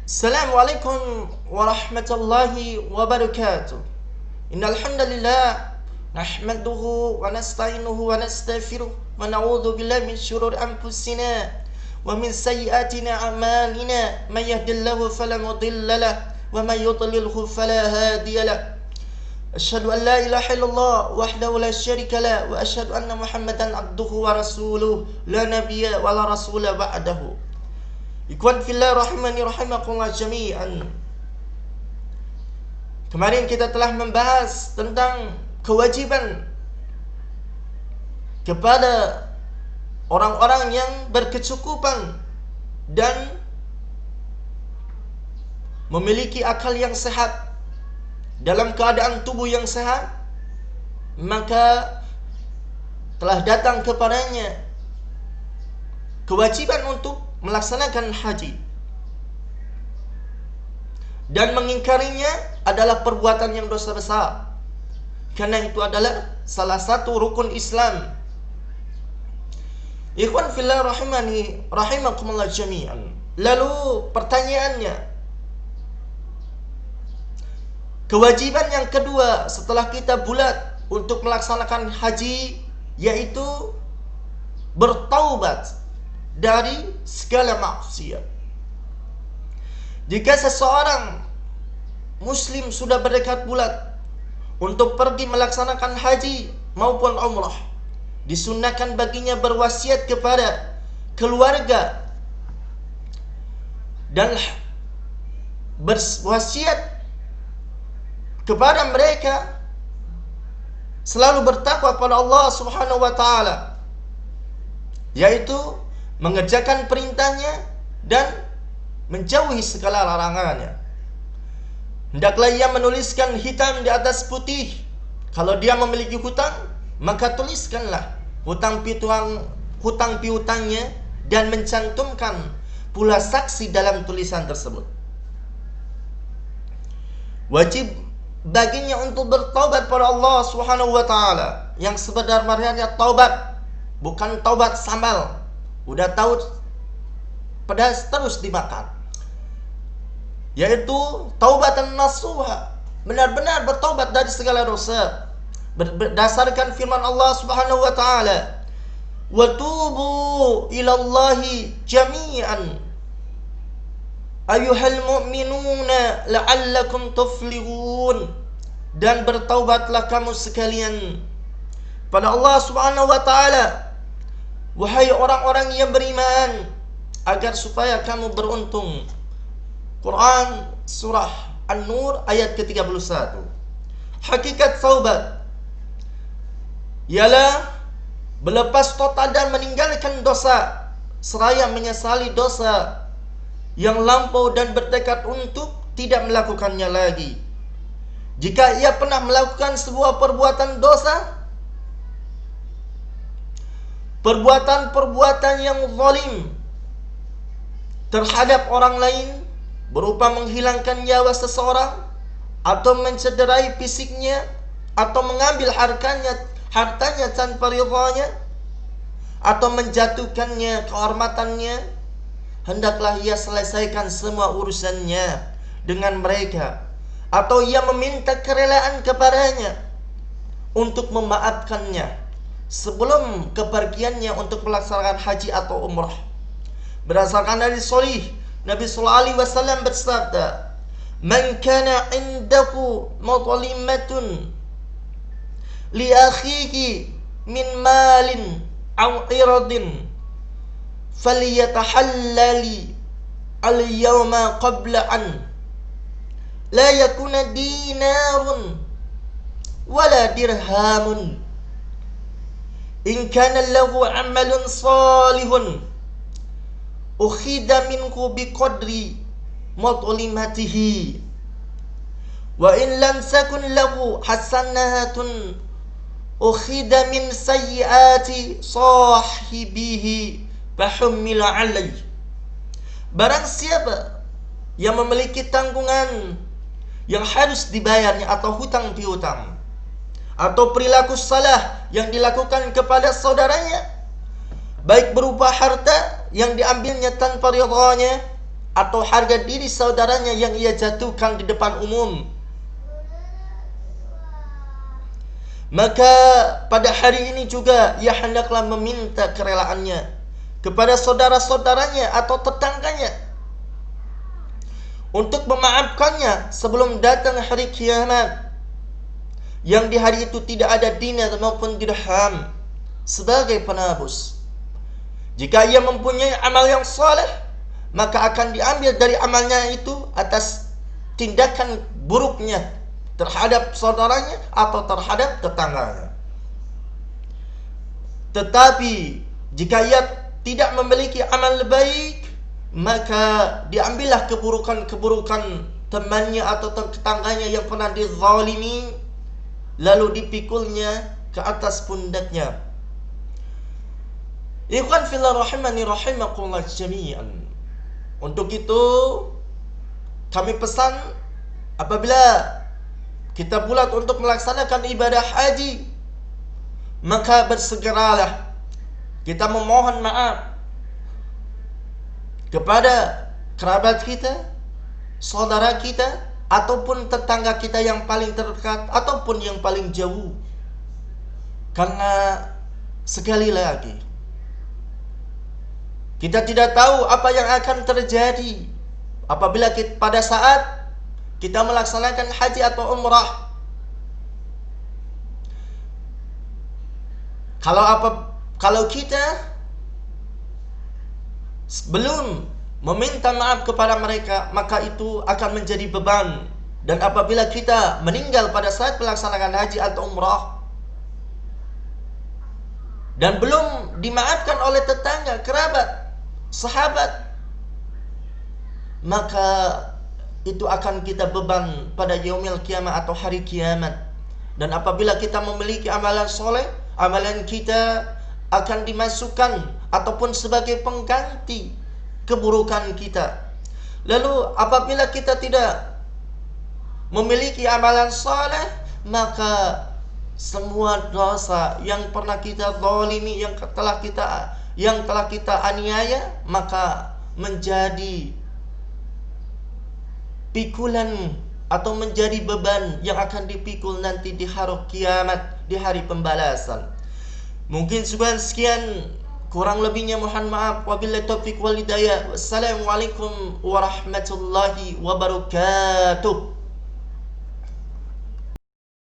Assalamualaikum warahmatullahi wabarakatuh. Innal hamdalillah nahmaduhu wa nasta'inuhu wa nastaghfiruh wa na'udzu billahi min syururi anfusina wa min sayyiati a'malina may yahdihillahu fala mudilla lahu wa may yudlilhu fala hadiya lahu. Asyhadu an la ilaha illallah wahdahu la syarika lahu wa asyhadu anna Muhammadan abduhu wa rasuluh la nabiyya wa la rasula ba'dahu. Ikhwan fillah rahimani rahimakumullah jami'an. Kemarin kita telah membahas tentang kewajiban kepada orang-orang yang berkecukupan dan memiliki akal yang sehat, dalam keadaan tubuh yang sehat, maka telah datang kepadanya kewajiban untuk melaksanakan haji, dan mengingkarinya adalah perbuatan yang dosa besar, karena itu adalah salah satu rukun Islam. Ikhwan fillah rahimani rahimakumullah jami'an. Lalu pertanyaannya, kewajiban yang kedua setelah kita bulat untuk melaksanakan haji, yaitu bertaubat dari segala maksiat. Jika seseorang muslim sudah bertekad bulat untuk pergi melaksanakan haji maupun umrah, disunnahkan baginya berwasiat kepada keluarga dan berwasiat kepada mereka selalu bertakwa kepada Allah Subhanahu wa taala, yaitu mengerjakan perintahnya dan menjauhi segala larangannya. Hendaklah ia menuliskan hitam di atas putih. Kalau dia memiliki hutang, maka tuliskanlah hutang piutangnya dan mencantumkan pula saksi dalam tulisan tersebut. Wajib baginya untuk bertaubat pada Allah Subhanahu wa taala, yang sebenarnya taubat, bukan taubat sambal. Udah tahu pedas terus dimakan, yaitu taubatan nasuha, benar-benar bertaubat dari segala dosa berdasarkan firman Allah Subhanahu wa taala, wa tubu ilallahi jami'an ayyuhal mu'minuna la'allakum tuflihun, dan bertaubatlah kamu sekalian pada Allah Subhanahu wa taala, wahai orang-orang yang beriman, agar supaya kamu beruntung. Quran surah An-Nur ayat ke-31. Hakikat taubat ialah berlepas total dan meninggalkan dosa seraya menyesali dosa yang lampau dan bertekad untuk tidak melakukannya lagi. Jika ia pernah melakukan sebuah perbuatan dosa, perbuatan-perbuatan yang zalim terhadap orang lain, berupa menghilangkan nyawa seseorang, atau mencederai fisiknya, atau mengambil hartanya tanpa ridhanya, atau menjatuhkannya kehormatannya, hendaklah ia selesaikan semua urusannya dengan mereka, atau ia meminta kerelaan kepadanya untuk memaafkannya sebelum kepergiannya untuk melaksanakan haji atau umrah. Berdasarkan hadis sahih, Nabi sallallahu alaihi wasallam bersabda, "Man kana indahu madlimatun li akhihi min malin aw iradin falyatahallali al-yawma qabla an la yakuna dinarun wala dirhamun in kana lahu amalun salihun ukhida minhu biqadri madlimatihi wa in lam takun lahu hasanatun ukhida min sayyiati sahibihi fahummila alaih." Barang siapa yang memiliki tanggungan yang harus dibayarnya, atau hutang piutang, atau perilaku salah yang dilakukan kepada saudaranya, baik berupa harta yang diambilnya tanpa ridhanya, atau harga diri saudaranya yang ia jatuhkan di depan umum. Maka pada hari ini juga ia hendaklah meminta kerelaannya kepada saudara-saudaranya atau tetangganya untuk memaafkannya sebelum datang hari kiamat, yang di hari itu tidak ada dinar maupun dirham sebagai penebus. Jika ia mempunyai amal yang saleh, maka akan diambil dari amalnya itu atas tindakan buruknya terhadap saudaranya atau terhadap tetangganya. Tetapi jika ia tidak memiliki amal baik, maka diambillah keburukan-keburukan temannya atau tetangganya yang pernah dizalimi, lalu dipikulnya ke atas pundaknya. Ikhwan fillah rahimani rahimakumullah jami'an. Untuk itu kami pesan, apabila kita bulat untuk melaksanakan ibadah haji, maka bersegeralah kita memohon maaf kepada kerabat kita, saudara kita, ataupun tetangga kita yang paling terdekat ataupun yang paling jauh. Karena sekali lagi, kita tidak tahu apa yang akan terjadi apabila pada saat kita melaksanakan haji atau umrah. Kalau kita belum meminta maaf kepada mereka, maka itu akan menjadi beban. Dan apabila kita meninggal pada saat melaksanakan haji atau umrah dan belum dimaafkan oleh tetangga, kerabat, sahabat, maka itu akan kita beban pada yaumil kiamat atau hari kiamat. Dan apabila kita memiliki amalan soleh, amalan kita akan dimasukkan ataupun sebagai pengganti keburukan kita. Lalu apabila kita tidak memiliki amalan soleh, maka semua dosa yang pernah kita zalimi, yang telah kita aniaya, maka menjadi pikulan atau menjadi beban yang akan dipikul nanti di hari kiamat, di hari pembalasan. Mungkin sekian, kurang lebihnya mohon maaf. Wabillahi taufiq wal hidayah. Wassalamualaikum warahmatullahi wabarakatuh.